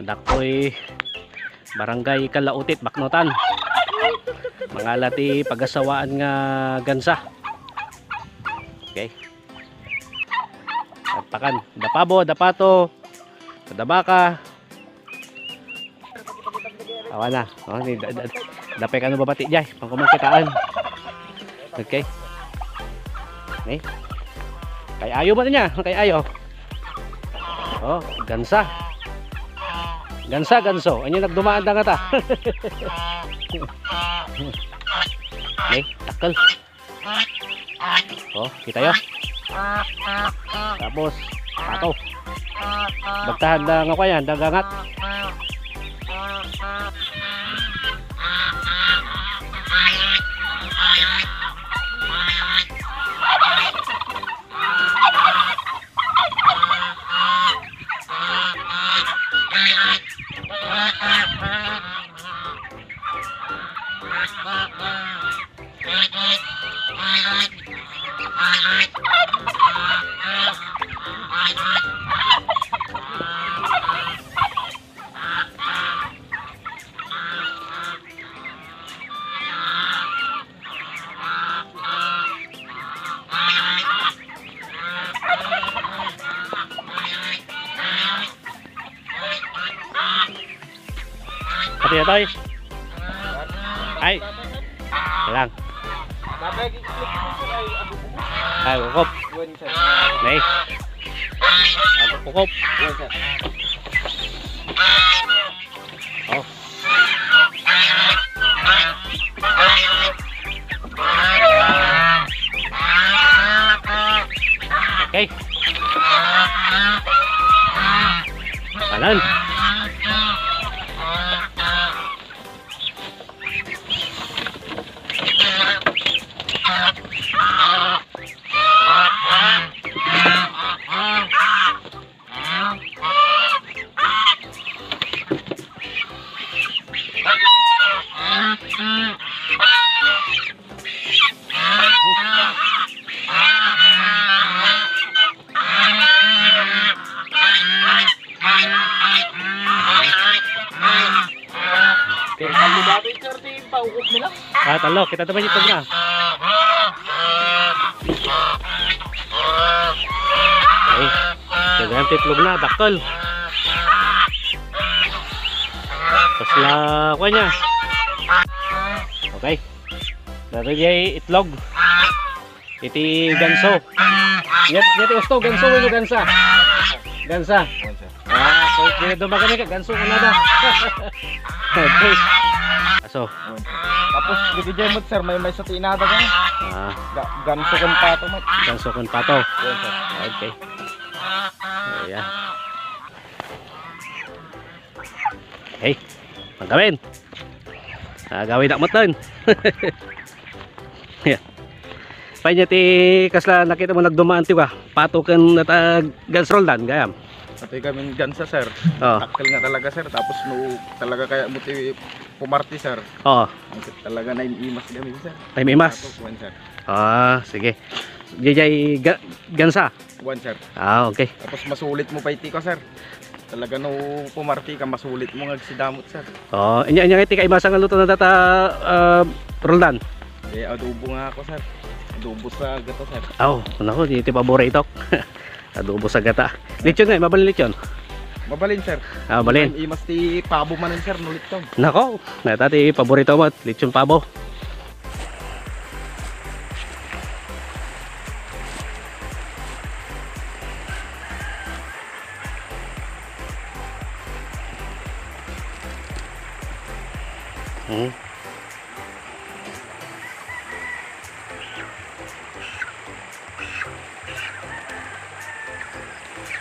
Dakoy barangay Kalautit, Baknotan. Mangalati pagasawaan nga gansa. Okay. Agpakan, dapabo, dapato, dabaka. Awa na. Oh, ni dapay ka no babati jay, pangkumangkitaan. Okay. Okay. Kay ayo ba niya? Kay ayo. Oh, gansa. Gansa, ganso. Anyo nagdumaan da nga ta. Okay, takal. Oh, kita yo. Tapos, pato. Bagtahan na nga yan, dagangat. Pati na tayo. Ay. Lang. Ay, kukop. Nay. Ay, kukop. Oh. Okay. Kanan. Ah, talo, kita teman itu na. Okay, jangan titlog na, dakol. Tapos la, kuha niya. Okay. Dari jay itlog. Iti ganso. Nyati usto, ganso wino gansa. Gansa. Ah, so dumagan ka ganso na da. Okay. So, tapos bigyan mo sir, may sa tinada ka. Ah, ganso kan pato mo. Ganso kan pato. Yes, sir. Okay. Ayan. Hey, magawin. Gawin na mo ton. Ayan. Panya ti kasla nakita mo nagdumaan ti ka. Pato kan gansrol dan gayam. Pati kami gansa sir. Oh. Takil nga talaga sir, tapos no talaga kaya mo ti pumarti sir. Oh. Talaga na imas kami sir. Ay may mas. One sir. Ah, sige. Jay gansa. One sir. Ah, okay. Tapos masulit mo pa iti ko sir. Talaga no pumarti ka, masulit mo ngagsidamot sir. Oh, inya iti kay masang luto na data Roldan. Eh adobo nga ako sir. Adobo sa gata sir. Oh, nako, iti paborito. Adobo sa gata. Lechon nga, mabalin lechon. Mabalin sir. Ah, balin. Imas ti pabo manin sir, nulit to. Nako, natati paborito mo, lechon pabo.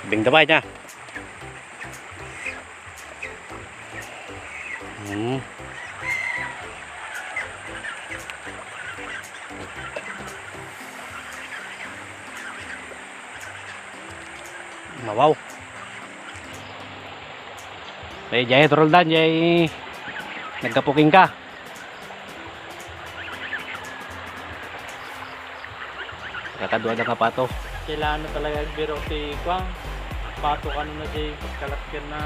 Bing dabay niya. Wow. May jay Roldan, jay nagkapuking ka. Kakadua na ka pato. Kailangan na talaga biro si Kwang. Pato ka na jay kalat ka na.